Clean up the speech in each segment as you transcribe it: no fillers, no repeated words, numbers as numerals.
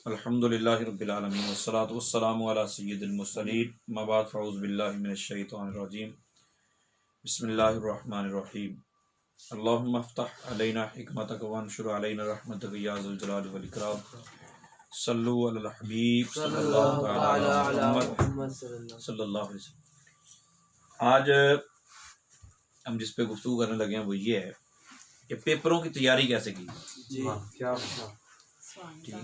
अल्हम्दुलिल्लाहि रब्बिल आलमीन वस्सलातु वस्सलामु अला सय्यिदिल मुरसलीन अम्मा बाद फ़अऊज़ु बिल्लाहि मिनश शैतानिर रजीम बिस्मिल्लाहिर रहमानिर रहीम अल्लाहुम्मा अफ़्तह अलैना हिकमतक वंशुर अलैना रहमतक या ज़ुल जलाली वल इकराम सल्लु अलल हबीब सल्लल्लाहु तआला अला मुहम्मद सल्लल्लाहु अलैहि वसल्लम। आज हम जिस पे गुफ्तगू करने लगे हैं वो ये है कि पेपरों की तैयारी कैसे की। जी क्या ठीक,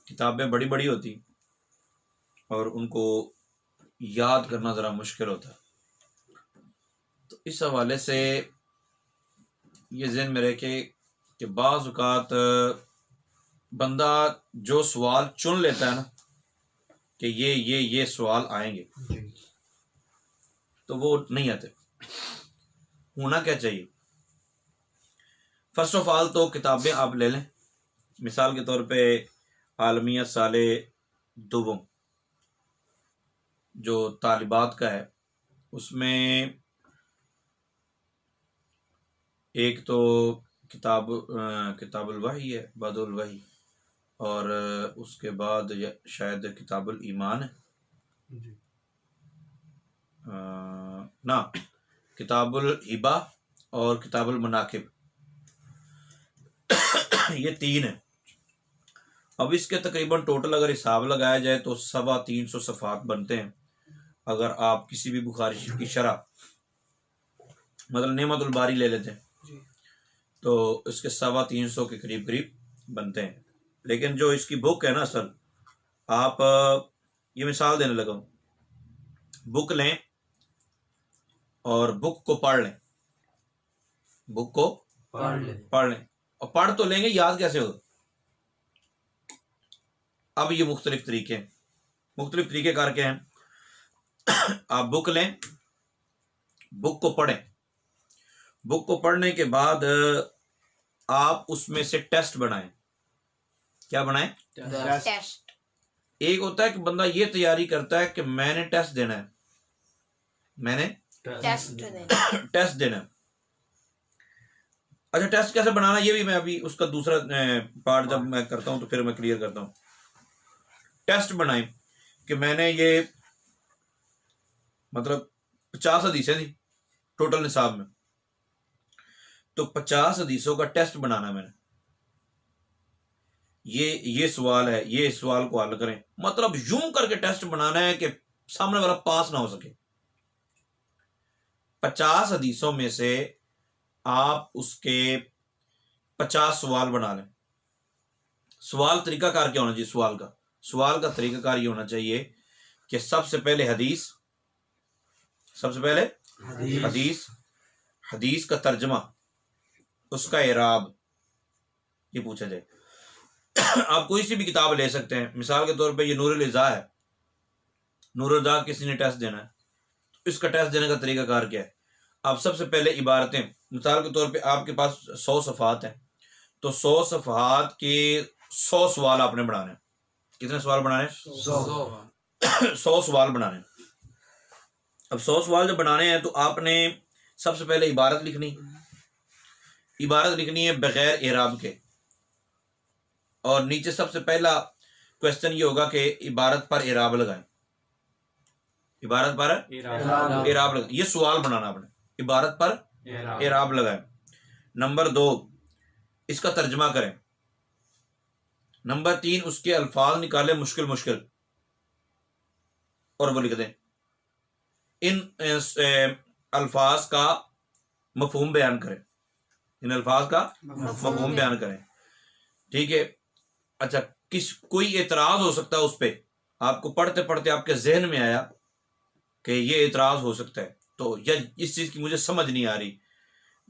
किताबें बड़ी बड़ी होती और उनको याद करना ज़रा मुश्किल होता है, तो इस हवाले से ये ज़हन में रखे कि बाज़ औक़ात बंदा जो सवाल चुन लेता है ना कि ये सवाल आएंगे, तो वो नहीं आते। होना क्या चाहिए? फर्स्ट ऑफ ऑल तो किताबें आप ले लें। मिसाल के तौर पे आलमिया साले दुवम जो तालिबात का है, उसमें एक तो किताबुल वही है, बदुल वही, और उसके बाद शायद किताबुल ईमान है ना, किताबुल हिबा और किताबुल मनाकिब, ये तीन है। अब इसके तकरीबन टोटल अगर हिसाब लगाया जाए तो 350 सफ़ात बनते हैं। अगर आप किसी भी बुखारी की शरह मतलब नेमतुल बारी ले लेते हैं तो इसके 350 के करीब करीब बनते हैं। लेकिन जो इसकी बुक है ना, असल आप ये मिसाल देने लगा हूँ, बुक लें और बुक को पढ़ लें, बुक को पढ़ लें और पढ़ तो लेंगे, याद कैसे हो? अब ये मुख्तलिफ तरीके करके हैं। आप बुक लें, बुक को पढ़ें, बुक को पढ़ने के बाद आप उसमें से टेस्ट बनाएं। क्या बनाएं? टेस्ट। एक होता है कि बंदा ये तैयारी करता है कि मैंने टेस्ट देना है, मैंने टेस्ट देना है। अच्छा, टेस्ट कैसे बनाना, ये भी मैं अभी उसका दूसरा पार्ट जब मैं करता हूं तो फिर मैं क्लियर करता हूं। टेस्ट बनाएं कि मैंने ये मतलब 50 हदीसें थी टोटल निसाब में, तो 50 हदीसों का टेस्ट बनाना मैंने। ये सवाल है, ये सवाल को हल करें, मतलब यूं करके टेस्ट बनाना है कि सामने वाला पास ना हो सके। 50 हदीसों में से आप उसके 50 सवाल बना लें। सवाल तरीकाकार क्या होना चाहिए? सवाल का तरीकाकार ये होना चाहिए कि सबसे पहले हदीस का तर्जमा, उसका इराब, ये पूछा जाए। आप कोई सी भी किताब ले सकते हैं। मिसाल के तौर पे ये नूरुल इज़ा है, नूरुल इज़ा किसी ने टेस्ट देना है, तो इसका टेस्ट देने का तरीकाकार क्या है? आप सबसे पहले इबारतें, मिसाल के तौर पे आपके पास 100 सफ़ात हैं, तो 100 सफ़ात के 100 सवाल आपने बनाने हैं। कितने सवाल बनाने? 100 सवाल बनाने। अब 100 सवाल जब बनाने हैं तो आपने सबसे पहले इबारत लिखनी है बगैर इराब के, और नीचे सबसे पहला क्वेश्चन ये होगा कि इबारत पर इराब लगाएं। ये सवाल बनाना आपने, इबारत पर इराब लगाएं। नंबर 2, इसका तर्जमा करें। नंबर 3, उसके अल्फाज निकालें मुश्किल और वो लिख दें। इन अल्फाज का मफहूम बयान करें। ठीक है। अच्छा, कोई एतराज हो सकता है उस पर, आपको पढ़ते पढ़ते आपके जहन में आया कि ये एतराज हो सकता है, तो या इस चीज की मुझे समझ नहीं आ रही,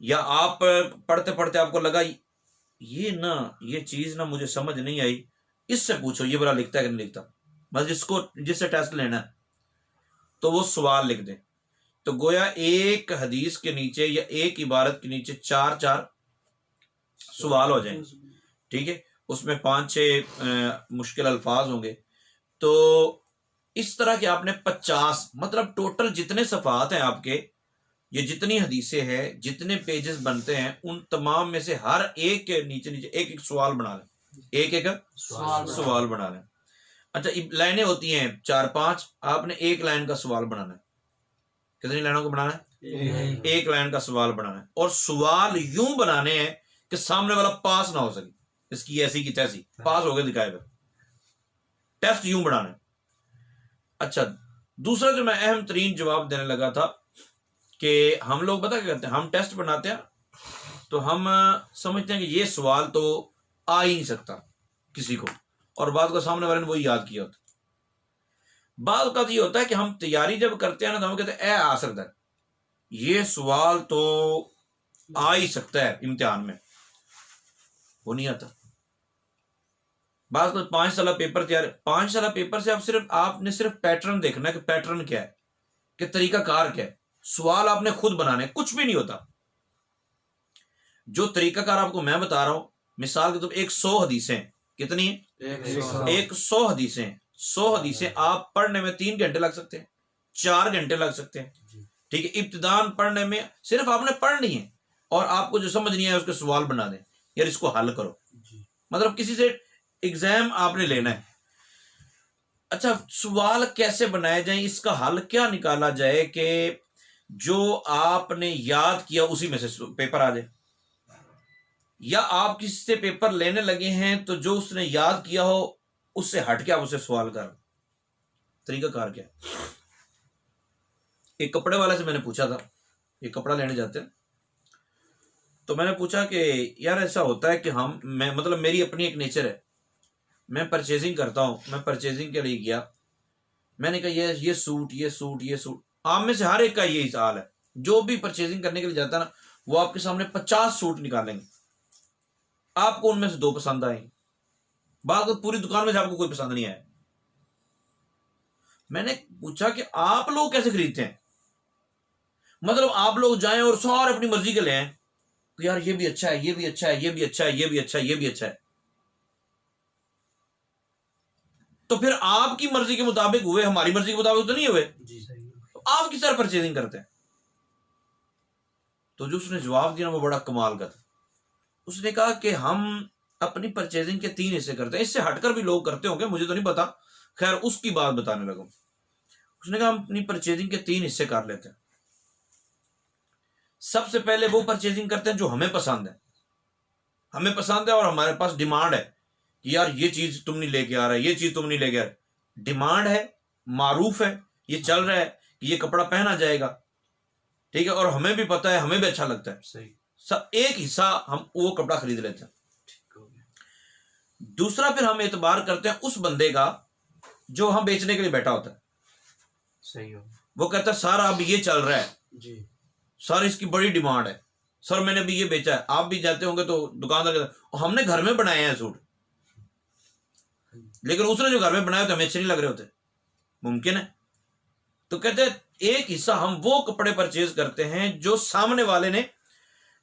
या आप पढ़ते पढ़ते आपको लगा ये चीज ना मुझे समझ नहीं आई, इससे पूछो ये बड़ा लिखता है कि नहीं लिखता, बस जिससे टेस्ट लेना है, तो वो सवाल लिख दें। तो गोया एक हदीस के नीचे या एक इबारत के नीचे 4 सवाल हो जाएं। ठीक है, उसमें 5-6 मुश्किल अल्फाज होंगे। तो इस तरह के आपने 50 मतलब टोटल जितने सफ़ात हैं आपके, ये जितनी हदीसें हैं, जितने पेजेस बनते हैं, उन तमाम में से हर एक के नीचे एक एक सवाल बना लें। एक एक सवाल बनाना है। अच्छा, लाइनें होती हैं 4-5, आपने एक लाइन का सवाल बनाना है। कितनी लाइनों को बनाना है? एक लाइन का सवाल बनाना है। और सवाल यूं बनाने हैं कि सामने वाला पास ना हो सके, इसकी ऐसी की तैसी पास हो गए दिखाएगा। टेस्ट यूं बनाना है। अच्छा, दूसरा जो मैं अहम तरीन जवाब देने लगा था कि हम लोग पता क्या करते हैं, हम टेस्ट बनाते हैं तो हम समझते हैं कि ये सवाल तो आ ही नहीं सकता किसी को, और बाद का सामने वाले ने वही याद किया होता। बाद का ये होता है कि हम तैयारी जब करते हैं ना तो हम कहते हैं ए आ सकता है, ये सवाल तो आ ही सकता है इम्तिहान में, वो नहीं आता। बात तो 5 साल पेपर तैयार, 5 साल पेपर से आपने सिर्फ पैटर्न देखना है कि पैटर्न क्या है, कि तरीकाकार क्या है। सवाल आपने खुद बनाने, कुछ भी नहीं होता। जो तरीकाकार आपको मैं बता रहा हूं, मिसाल के तौर पर 100 हदीसें, कितनी है? 100 हदीसें। 100 हदीसें आप पढ़ने में 3 घंटे लग सकते हैं, 4 घंटे लग सकते हैं। ठीक है, इब्तिदान पढ़ने में सिर्फ आपने पढ़नी है और आपको जो समझ नहीं है उसके सवाल बना दें, यार इसको हल करो। मतलब किसी से एग्जाम आपने लेना है। अच्छा, सवाल कैसे बनाए जाए, इसका हल क्या निकाला जाए कि जो आपने याद किया उसी में से पेपर आ जाए, या आप किसी से पेपर लेने लगे हैं तो जो उसने याद किया हो उससे हट के आप उससे सवाल कर। तरीकाकार क्या है? एक कपड़े वाले से मैंने पूछा था, एक कपड़ा लेने जाते हैं तो मैंने पूछा कि यार ऐसा होता है कि मैं मतलब मेरी अपनी एक नेचर है, मैं परचेजिंग करता हूँ, मैं परचेजिंग के लिए गया, मैंने कहा ये सूट आम में से हर एक का यही हाल है। जो भी परचेजिंग करने के लिए जाता है ना, वो आपके सामने 50 सूट निकालेंगे, आपको उनमें से 2 पसंद आएंगे, बाकी पूरी दुकान में से आपको कोई पसंद नहीं आया। मैंने पूछा कि आप लोग कैसे खरीदते हैं, मतलब आप लोग जाएं और सारे अपनी मर्जी के ले आए, तो यार ये भी अच्छा है, ये भी अच्छा है, ये भी अच्छा है, ये भी अच्छा है, ये भी अच्छा है, तो फिर आपकी मर्जी के मुताबिक हुए, हमारी मर्जी के मुताबिक तो नहीं हुए। तो आप किस तरह परचेजिंग करते हैं? तो जो उसने जवाब दिया वो बड़ा कमाल का था। उसने कहा कि हम अपनी परचेजिंग के 3 हिस्से करते हैं, इससे हटकर भी लोग करते होंगे, मुझे तो नहीं पता, खैर उसकी बात बताने लगा। उसने कहा हम अपनी परचेजिंग के 3 हिस्से कर लेते हैं। सबसे पहले वो परचेजिंग करते हैं जो हमें पसंद है और हमारे पास डिमांड है कि यार ये चीज तुम नहीं लेके आ रहा है, ये चीज तुम नहीं लेके आ रहे। डिमांड है, मारूफ है, ये चल रहा है कि ये कपड़ा पहना जाएगा, ठीक है, और हमें भी पता है, हमें भी अच्छा लगता है। सही, सब एक हिस्सा हम वो कपड़ा खरीद लेते हैं। दूसरा फिर हम एतबार करते हैं उस बंदे का जो हम बेचने के लिए बैठा होता है। सही हो, वो कहता है सर अब ये चल रहा है जी, सर इसकी बड़ी डिमांड है, सर मैंने भी ये बेचा है। आप भी जाते होंगे तो दुकानदार कहता है हमने घर में बनाए हैं सूट, लेकिन उसने जो घर में बनाया तो हमें अच्छे नहीं लग रहे होते, मुमकिन है। तो कहते हैं एक हिस्सा हम वो कपड़े परचेज करते हैं जो सामने वाले ने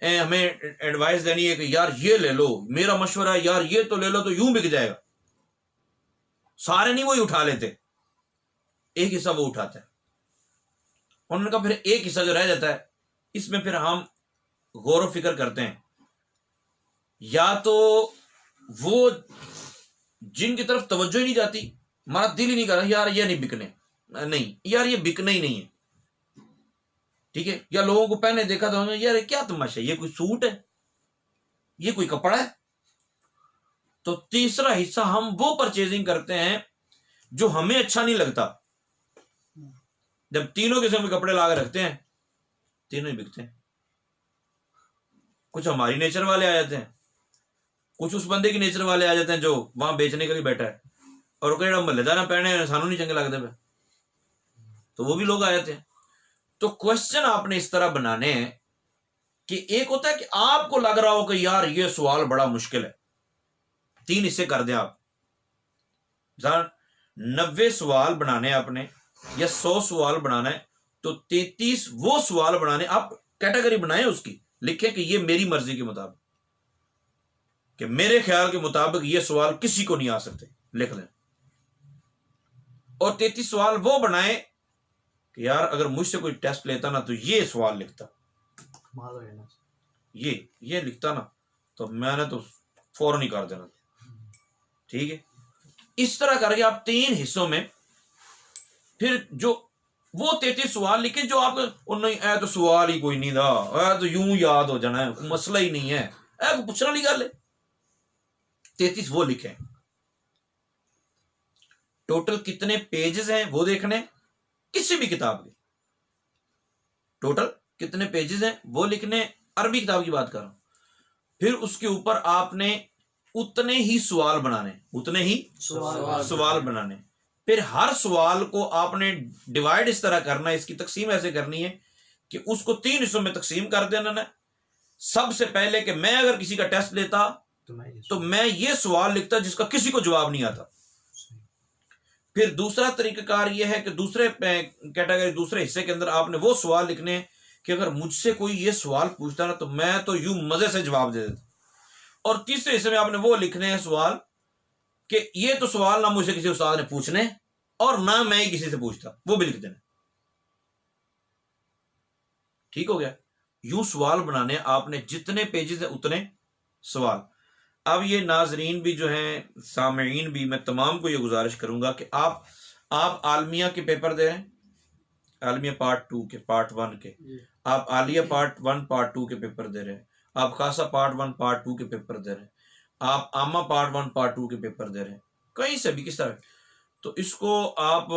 हमें एडवाइस देनी है कि यार ये ले लो, मेरा मशवरा है यार ये तो ले लो, तो यूं बिक जाएगा। सारे नहीं वही उठा लेते, एक हिस्सा वो उठाता है। उन्होंने कहा फिर एक हिस्सा जो रह जाता है, इसमें फिर हम गौर फिक्र करते हैं, या तो वो जिनकी तरफ तवज्जो ही नहीं जाती, हमारा दिल ही नहीं कर रहा यार ये नहीं बिकने, नहीं यार ये बिकना ही नहीं है, ठीक है, या लोगों को पहने देखा तो यार क्या तमाशा, ये कोई सूट है, ये कोई कपड़ा है। तो तीसरा हिस्सा हम वो परचेजिंग करते हैं जो हमें अच्छा नहीं लगता। जब तीनों किस्म के कपड़े ला के रखते हैं, तीनों ही बिकते हैं। कुछ हमारी नेचर वाले आ जाते हैं, कुछ उस बंदे की नेचर वाले आ जाते हैं जो वहां बेचने के लिए बैठा है, और कहेगा मल्लेदार पहने सानू नहीं चंगे लगते पे, तो वो भी लोग आ जाते हैं। तो क्वेश्चन आपने इस तरह बनाने हैं कि एक होता है कि आपको लग रहा हो कि यार ये सवाल बड़ा मुश्किल है, 3 हिस्से कर दें आप। 90 सवाल बनाने आपने या 100 सवाल बनाना है, तो 33 वो सवाल बनाने, आप कैटेगरी बनाएं उसकी, लिखें कि ये मेरी मर्जी के मुताबिक, कि मेरे ख्याल के मुताबिक ये सवाल किसी को नहीं आ सकते, लिख दें। और 33 सवाल वो बनाए कि यार अगर मुझसे कोई टेस्ट लेता ना तो ये सवाल लिखता, ये लिखता ना तो मैंने तो फौरन ही कर देना, ठीक है। इस तरह करके आप 3 हिस्सों में फिर जो वो 33 सवाल लिखे जो आप नहीं ऐ तो सवाल ही कोई नहीं था, ऐ तो यूं याद हो जाना है, मसला ही नहीं है, ऐ को पूछने वाली गल है। 33 वो लिखे। टोटल कितने पेजेस हैं वो देखने, किसी भी किताब के टोटल कितने पेजेस हैं वो लिखने, अरबी किताब की बात कर रहा हूं। फिर उसके ऊपर आपने उतने ही सवाल बनाने, उतने ही सवाल बनाने। फिर हर सवाल को आपने डिवाइड इस तरह करना है, इसकी तकसीम ऐसे करनी है कि उसको 3 हिस्सों में तकसीम कर देना है। सबसे पहले कि मैं अगर किसी का टेस्ट लेता तो मैं ये सवाल लिखता जिसका किसी को जवाब नहीं आता। फिर दूसरा तरीकाकार यह है कि दूसरे कैटेगरी, दूसरे हिस्से के अंदर आपने वो सवाल लिखने हैं कि अगर मुझसे कोई ये सवाल पूछता ना तो मैं तो यूं मजे से जवाब दे देता। और तीसरे हिस्से में आपने वो लिखने हैं सवाल कि ये तो सवाल ना मुझसे किसी उस्ताद ने पूछने और ना मैं ही किसी से पूछता, वो भी लिख देना। ठीक हो गया। यूं सवाल बनाने आपने, जितने पेजेस है उतने सवाल। अब ये नाजरीन भी जो हैं, सामईन भी, मैं तमाम को ये गुजारिश करूंगा कि आप आलमिया के पेपर दे रहे हैं, आलमिया पार्ट 2 के, पार्ट 1 के, आप आलिया पार्ट 1 पार्ट 2 के पेपर दे रहे हैं, आप खासा पार्ट 1 पार्ट 2 के पेपर दे रहे हैं, आप आमा पार्ट 1 पार्ट 2 के पेपर दे रहे हैं, कहीं से भी किस तरह, तो इसको आप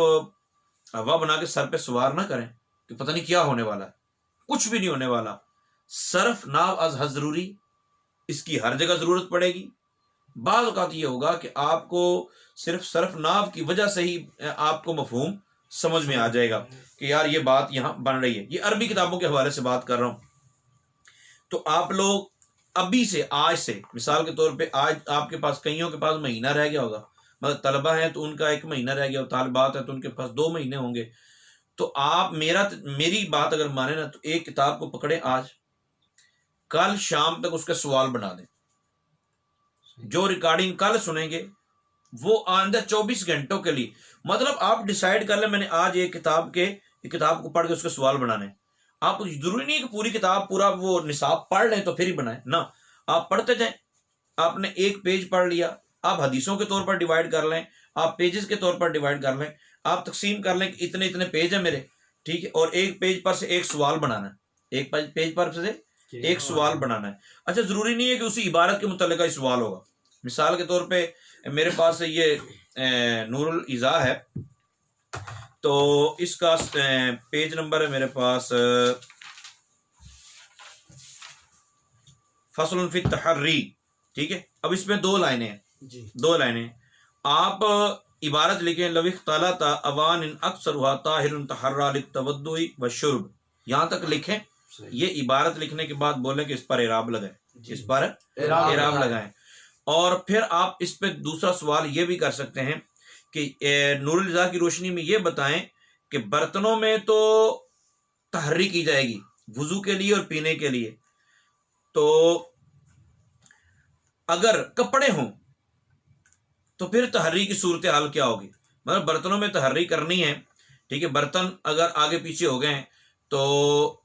हवा बना के सर पे सवार ना करें कि पता नहीं क्या होने वाला है। कुछ भी नहीं होने वाला। सर्फ नाव अज हज जरूरी, इसकी हर जगह जरूरत पड़ेगी। बाज़ औक़ात ये होगा कि आपको सिर्फ सर्फ नाव की वजह से ही आपको मफहूम समझ में आ जाएगा कि यार ये बात यहाँ बन रही है। ये अरबी किताबों के हवाले से बात कर रहा हूँ। तो आप लोग अभी से, आज से, मिसाल के तौर पे आज आपके पास, कईयों के पास महीना रह गया होगा, मतलब तलबा हैं तो उनका 1 महीना रह गया, तालिबात है तो उनके पास 2 महीने होंगे। तो आप मेरी बात अगर माने ना तो एक किताब को पकड़े, आज कल शाम तक उसके सवाल बना दें। जो रिकॉर्डिंग कल सुनेंगे वो आइंदा 24 घंटों के लिए, मतलब आप डिसाइड कर लें मैंने आज एक किताब को पढ़ के उसके सवाल बनाने। आप जरूरी नहीं है कि पूरी किताब, पूरा वो निसाब पढ़ लें तो फिर ही बनाए ना, आप पढ़ते जाएं। आपने एक पेज पढ़ लिया, आप हदीसों के तौर पर डिवाइड कर लें, आप पेजेस के तौर पर डिवाइड कर लें, आप तकसीम कर लें कि इतने इतने पेज है मेरे, ठीक है, और एक पेज पर से एक सवाल बनाना है, एक पेज पर से एक सवाल बनाना है। अच्छा, जरूरी नहीं है कि उसी इबारत के मुतल्लिक़ ही सवाल होगा। मिसाल के तौर पे मेरे पास ये नूरुल इज़ा है, तो इसका पेज नंबर है मेरे पास फसलुन फी तहर्री, ठीक है। अब इसमें 2 लाइनें हैं जी, 2 लाइनें। आप इबारत लिखें, लविख तलाता अवान अक्सर हुआ ताहिरुन तहर्रा लितवद्दुई व शुर्ब, यहाँ तक लिखें। ये इबारत लिखने के बाद बोले कि इस पर इराब लगाएं, इस पर इराब लगाएं। और फिर आप इस पे दूसरा सवाल ये भी कर सकते हैं कि नूरुल इज़ा की रोशनी में ये बताएं कि बर्तनों में तो तहर्री की जाएगी वुजू के लिए और पीने के लिए, तो अगर कपड़े हों तो फिर तहर्री की सूरत हाल क्या होगी। मतलब बर्तनों में तहर्री करनी है, ठीक है, बर्तन अगर आगे पीछे हो गए हैं तो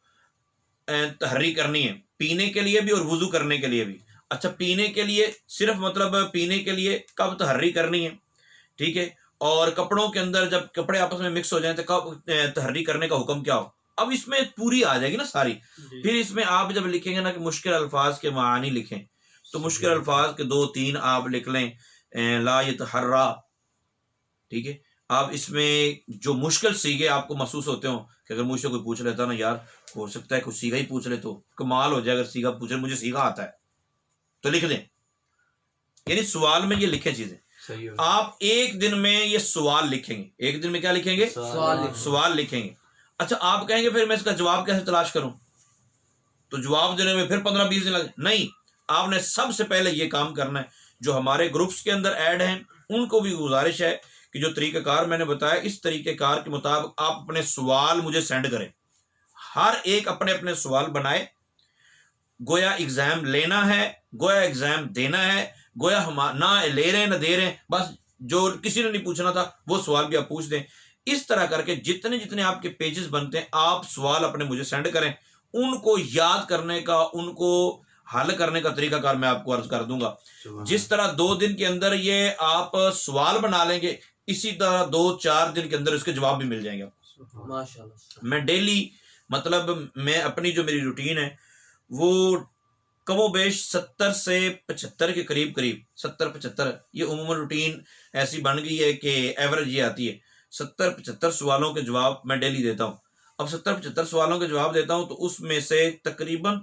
तहर्री करनी है, पीने के लिए भी और वुजू करने के लिए भी। अच्छा, पीने के लिए सिर्फ मतलब पीने के लिए कब तहर्री करनी है, ठीक है, और कपड़ों के अंदर जब कपड़े आपस में मिक्स हो जाएं तो कब तहर्री करने का हुक्म क्या हो। अब इसमें पूरी आ जाएगी ना सारी। फिर इसमें आप जब लिखेंगे ना कि मुश्किल अल्फाज के मानी लिखें, तो मुश्किल अल्फाज के 2-3 आप लिख लें, ला यतहर्रा, ठीक है। आप इसमें जो मुश्किल सीगे आपको महसूस होते हो कि अगर मुझसे कोई पूछ लेता ना, यार हो सकता है कुछ सीगा ही पूछ ले तो कमाल हो जाए, अगर सीगा पूछे, मुझे सीगा आता है तो लिख दें। यानी सवाल में ये लिखें चीजें। आप एक दिन में ये सवाल लिखेंगे, एक दिन में क्या लिखेंगे, सवाल लिखेंगे। अच्छा, आप कहेंगे फिर मैं इसका जवाब कैसे तलाश करूं, तो जवाब देने में फिर 15-20 दिन लगे। नहीं, आपने सबसे पहले ये काम करना है। जो हमारे ग्रुप्स के अंदर ऐड हैं उनको भी गुजारिश है कि जो तरीक़ाकार मैंने बताया, इस तरीक़ेकार के मुताबिक आप अपने सवाल मुझे सेंड करें। हर एक अपने अपने सवाल बनाए। गोया एग्जाम लेना है, गोया एग्जाम देना है, गोया हम ना ले रहे हैं ना दे रहे हैं, बस जो किसी ने नहीं पूछना था वो सवाल भी आप पूछ दें। इस तरह करके जितने जितने आपके पेजेस बनते हैं, आप सवाल अपने मुझे सेंड करें। उनको याद करने का, उनको हल करने का तरीकाकार मैं आपको अर्ज कर दूंगा। सुभान जिस तरह 2 दिन के अंदर ये आप सवाल बना लेंगे, इसी तरह 2-4 दिन के अंदर इसके जवाब भी मिल जाएंगे। सुभान माशाल्लाह। मैं डेली मतलब मैं अपनी जो मेरी रूटीन है वो कमोबेश 70 से 75 के करीब करीब 70-75 ये उम्मूमन रूटीन ऐसी बन गई है कि एवरेज ये आती है 70-75 सवालों के जवाब मैं डेली देता हूँ। अब 70-75 सवालों के जवाब देता हूँ तो उसमें से तकरीबन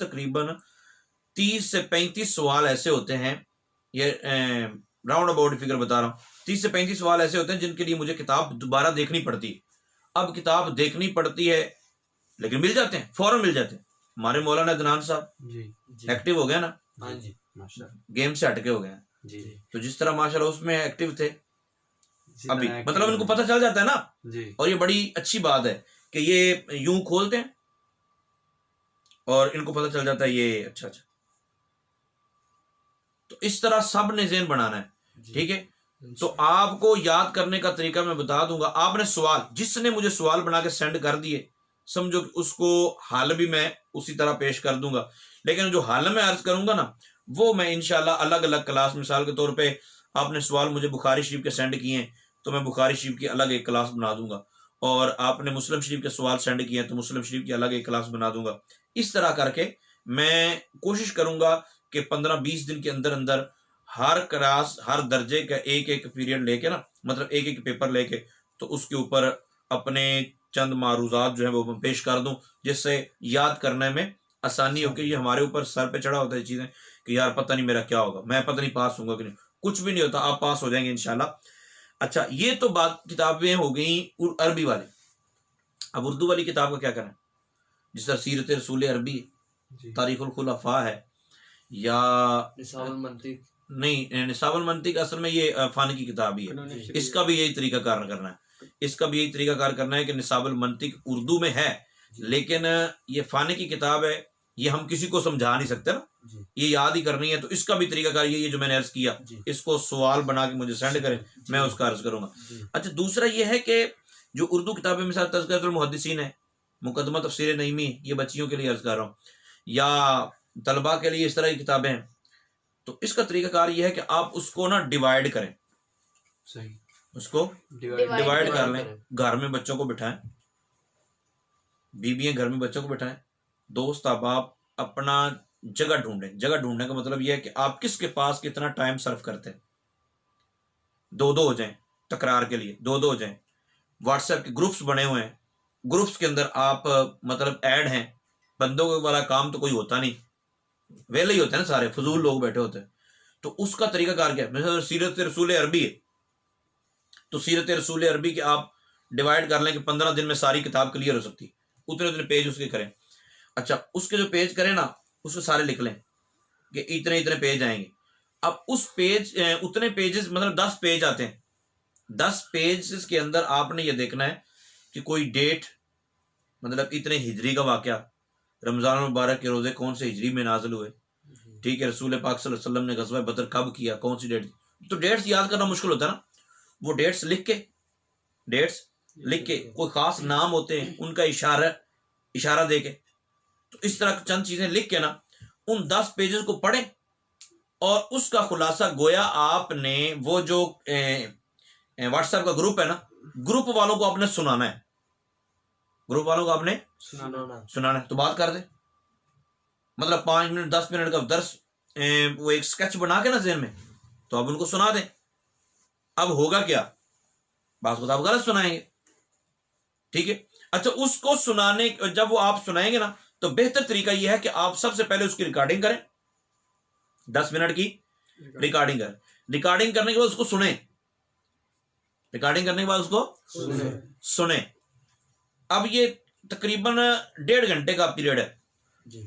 30 से 35 सवाल ऐसे होते हैं, ये राउंड अबाउट फिगर बता रहा हूँ, 30 से 35 सवाल ऐसे होते हैं जिनके लिए मुझे किताब दोबारा देखनी पड़ती है। अब किताब देखनी पड़ती है लेकिन मिल जाते हैं, फौरन मिल जाते हैं। हमारे मौलाना अदनान साहब जी जी। एक्टिव हो गया ना, हाँ जी माशाल्लाह गेम से हटके हो गए हैं। जी तो जिस तरह माशाल्लाह उसमें एक्टिव थे इसी अभी, तरह मतलब इनको पता चल जाता है ना, जी और ये बड़ी अच्छी बात है कि ये यूं खोलते हैं और इनको पता चल जाता है ये अच्छा। तो इस तरह सब ने ज़हन बनाना है, जी। ठीक है। तो आपको याद करने का तरीका मैं बता दूंगा। आपने सवाल, जिसने मुझे सवाल बना के सेंड कर दिए, समझो कि उसको हल भी मैं उसी तरह पेश कर दूंगा, लेकिन जो हल मैं अर्ज करूंगा ना वो मैं इंशाल्लाह अलग अलग क्लास, मिसाल के तौर पे आपने सवाल मुझे बुखारी शरीफ के सेंड किए हैं तो मैं बुखारी शरीफ की अलग एक क्लास बना दूंगा, और आपने मुस्लिम शरीफ के सवाल सेंड किए हैं तो मुस्लिम शरीफ की अलग एक क्लास बना दूंगा। इस तरह करके मैं कोशिश करूंगा कि 15-20 दिन के अंदर अंदर हर क्लास, हर दर्जे का एक एक पीरियड लेके ना, मतलब एक एक पेपर लेके, तो उसके ऊपर अपने चंद मारूजात जो है वो मैं पेश कर दूं, जिससे याद करने में आसानी हो। कि ये हमारे ऊपर सर पे चढ़ा होता है चीज़ें कि यार पता नहीं मेरा क्या होगा, मैं पता नहीं पास होऊंगा कि नहीं। कुछ भी नहीं होता, आप पास हो जाएंगे इंशाल्लाह। अच्छा, ये तो बात किताबें हो गई अरबी वाली। अब उर्दू वाली किताब का क्या करना है? जिस तरह सीरत रसूल अरबी है, जी तारीखुल खुलफा है, या निसाबुल मंतिक। नहीं, निसाबुल मंतिक असल में ये फानी की किताब ही है। इसका भी यही तरीका कार करना है, इसका भी यही तरीका कार करना है कि निसाबुल मंतिक उर्दू में है, लेकिन ये फानी की किताब है, ये हम किसी को समझा नहीं सकते ना, जी ये याद ही करनी है। तो इसका भी तरीका कार ये जो मैंने अर्ज किया, जी इसको सवाल बना के मुझे सेंड करें, मैं उसका अर्ज करूंगा। जी अच्छा, दूसरा ये है कि जो उर्दू किताबें मिसाल तज़किरतुल मुहद्दिसीन है, मुकदमा तफसीर नईमी, ये बच्चियों के लिए अर्ज कर रहा हूँ, या तलबा के लिए इस तरह की किताबें हैं, तो इसका तरीकाकार ये है कि आप उसको ना डिवाइड करें, सही उसको डिवाइड डिवाइड कर लें। करें। घर में बच्चों को बिठाएं, बीबियां घर में बच्चों को बिठाएं, दोस्त अहबाब अपना जगह ढूंढें। जगह ढूंढने का मतलब यह है कि आप किसके पास कितना टाइम सर्व करते हैं। 2-2 हो जाएं, तकरार के लिए 2-2 हो जाएं। व्हाट्सएप के ग्रुप्स बने हुए हैं, ग्रुप्स के अंदर आप मतलब ऐड हैं। बंदों वाला काम तो कोई होता नहीं, वेले ही होते हैं ना, सारे फजूल लोग बैठे होते हैं। तो उसका तरीकाकार क्या है? मतलब सीरत रसूल अरबी है तो सीरत रसूल अरबी के आप डिवाइड कर लें कि 15 दिन में सारी किताब क्लियर हो सकती है, उतने उतने पेज उसके करें। अच्छा, उसके जो पेज करें ना, उसको सारे लिख लें कि इतने इतने पेज आएंगे। अब उस पेज उतने पेजेस मतलब 10 पेज आते हैं, 10 पेजेस के अंदर आपने ये देखना है कि कोई डेट, मतलब इतने हिजरी का वाक़या, रमज़ान मुबारक के रोज़े कौन से हिजरी में नाजिल हुए, ठीक है, रसूल पाक सल्लल्लाहु अलैहि वसल्लम ने गज़वा बदर कब किया, कौन सी डेट। तो डेट्स याद करना मुश्किल होता है ना, वो डेट्स लिख के कोई ख़ास नाम होते हैं उनका इशारा दे के, तो इस तरह चंद चीज़ें लिख के ना उन 10 पेजेस को पढ़ें, और उसका खुलासा गोया आपने वो जो व्हाट्सएप का ग्रुप है ना, ग्रुप वालों को आपने सुनाना है, ग्रुप वालों को आपने सुनाना है। तो बात कर दे, मतलब 5 मिनट 10 मिनट का दर्स वो एक स्केच बना के ना ज़हन में, तो आप उनको सुना दें। अब होगा क्या, बात को आप गलत सुनाएंगे, ठीक है। अच्छा, उसको सुनाने, जब वो आप सुनाएंगे ना, तो बेहतर तरीका यह है कि आप सबसे पहले उसकी रिकॉर्डिंग करें, 10 मिनट की रिकॉर्डिंग करें। रिकॉर्डिंग करने के बाद उसको सुने, रिकॉर्डिंग करने के बाद उसको सुने। अब ये तकरीबन 1.5 घंटे का पीरियड है जी।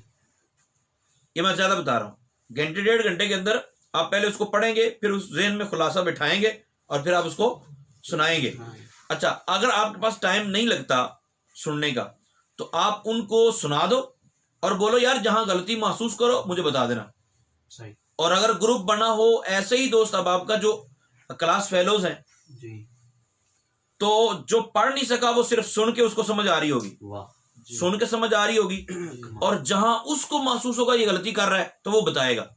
ये मैं ज्यादा बता रहा हूँ। 1.5 घंटे के अंदर आप पहले उसको पढ़ेंगे, फिर उस ज़हन में खुलासा बिठाएंगे, और फिर आप उसको सुनाएंगे। अच्छा, अगर आपके पास टाइम नहीं लगता सुनने का, तो आप उनको सुना दो और बोलो यार जहां गलती महसूस करो मुझे बता देना। सही। और अगर ग्रुप बना हो ऐसे ही दोस्त अहबाब का जो क्लास फेलोज हैं जी। तो जो पढ़ नहीं सका वो सिर्फ सुन के उसको समझ आ रही होगी, वाह। सुन के समझ आ रही होगी, और जहां उसको महसूस होगा ये गलती कर रहा है तो वो बताएगा।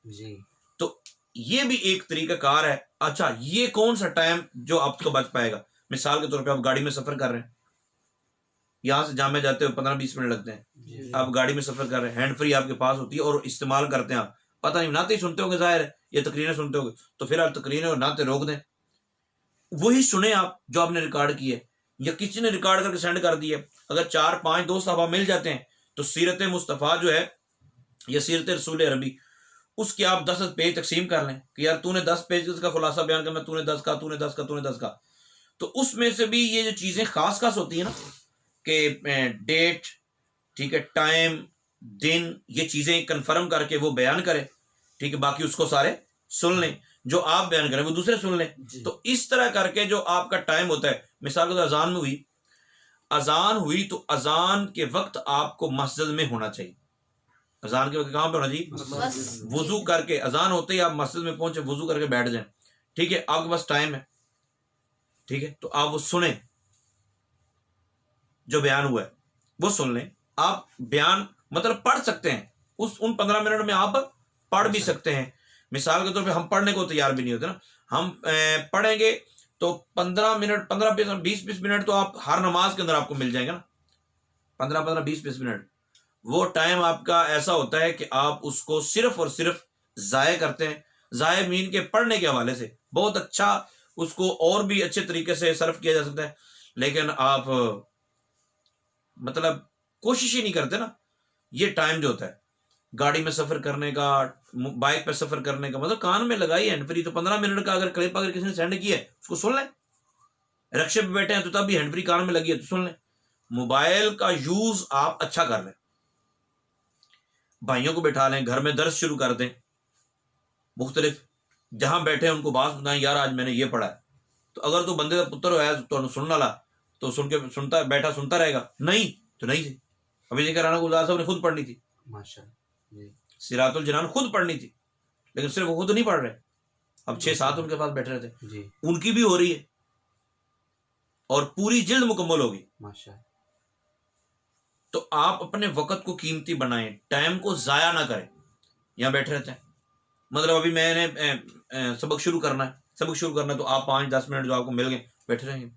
जी तो ये भी एक तरीका कार है। अच्छा, ये कौन सा टाइम जो आपको बच पाएगा? मिसाल के तौर पे आप गाड़ी में सफर कर रहे हैं, यहां से जामे जाते हो 15-20 मिनट लगते हैं, जी आप गाड़ी में सफर कर रहे हैं, हैंड फ्री आपके पास होती है और इस्तेमाल करते हैं आप, पता नहीं नाते ही सुनते होंगे, जाहिर है ये तकरीरें सुनते होंगे, तो फिर आप तकरीरें और नाते रोक दें, वही सुने आप जो आपने रिकॉर्ड किए या किसी ने रिकॉर्ड करके सेंड कर दिया। अगर 4-5 दोस्त आप मिल जाते हैं तो सीरत मुस्तफ़ा जो है या सीरत रसूल अरबी, उसके आप 10 पेज तकसीम कर लें कि यार तूने 10 पेज का खुलासा बयान करना, तूने 10 का, तूने 10 का, तूने 10 का, तो उसमें से भी ये जो चीज़ें खास खास होती है ना कि डेट, ठीक है, टाइम, दिन, ये चीज़ें कन्फर्म करके वो बयान करे, ठीक है, बाकी उसको सारे सुन लें, जो आप बयान करें वो दूसरे सुन लें। तो इस तरह करके जो आपका टाइम होता है, मिसाल के अजान में हुई, अजान हुई तो अजान के वक्त आपको मस्जिद में होना चाहिए। अजान के वक्त कहाँ पे होना चाहिए? वुजू करके, अजान होते ही आप मस्जिद में पहुंचे, वुजू करके बैठ जाएं, ठीक है, आपके पास टाइम है, ठीक है, तो आप वो सुने, जो बयान हुआ है वो सुन लें। आप बयान मतलब पढ़ सकते हैं, उन 15 मिनट में आप पढ़ भी सकते हैं। मिसाल के तौर पे हम पढ़ने को तैयार भी नहीं होते ना, हम पढ़ेंगे तो 15 मिनट, 15-20 मिनट तो आप हर नमाज के अंदर आपको मिल जाएंगे ना, 15-20 मिनट, वो टाइम आपका ऐसा होता है कि आप उसको सिर्फ और सिर्फ ज़ाय करते हैं। ज़ाय मीन के पढ़ने के हवाले से बहुत अच्छा, उसको और भी अच्छे तरीके से सर्व किया जा सकता है, लेकिन आप मतलब कोशिश ही नहीं करते ना। ये टाइम जो होता है गाड़ी में सफर करने का, बाइक पे सफर करने का, मतलब कान में लगाई हैंड फ्री, तो 15 मिनट का अगर क्लिप अगर किसी ने सेंड किया है उसको सुन लें। रिक्शे पे बैठे हैं तो तब भी हैंड फ्री कान में लगी है तो सुन लें। मोबाइल का यूज आप अच्छा कर लें, भाइयों को बैठा लें, घर में दर्स शुरू कर दें, मुख्तलिफ जहां बैठे हैं उनको बात बताएं, यार आज मैंने ये पढ़ा है, तो अगर तो बंदे का पुत्र होया तो सुनने वाला तो सुन के सुनता बैठा सुनता रहेगा, नहीं तो नहीं थी। अभी जिक्र राना गुलजार साहब ने खुद पढ़नी थी, माशाअल्लाह, सिरातुल जिनान खुद पढ़नी थी, लेकिन सिर्फ वो खुद नहीं पढ़ रहे, अब 6-7 उनके पास बैठे रहते जी उनकी भी हो रही है और पूरी जिल्द मुकम्मल होगी। माशाअल्लाह। तो आप अपने वक्त को कीमती बनाएं, टाइम को जाया ना करें। यहाँ बैठे रहते हैं, मतलब अभी मैंने सबक शुरू करना है तो आप 5-10 मिनट जो आपको मिल गए बैठे रहेंगे,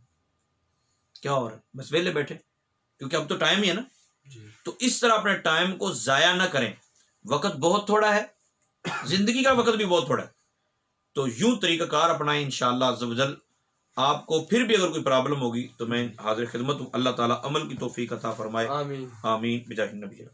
क्या हो रहा है, बस वेले बैठे, क्योंकि अब तो टाइम ही है ना। तो इस तरह अपने टाइम को जाया ना करें। वक्त बहुत थोड़ा है, जिंदगी का वक्त भी बहुत थोड़ा है, तो यूं तरीकाकार अपनाएं। इंशाअल्लाह अज़्ज़ व जल आपको फिर भी अगर कोई प्रॉब्लम होगी तो मैं हाजिर खिदमत हूँ। अल्लाह ताला अमल की तौफीक अता फरमाए। आमीन। आमीन बिजाहिन नबी।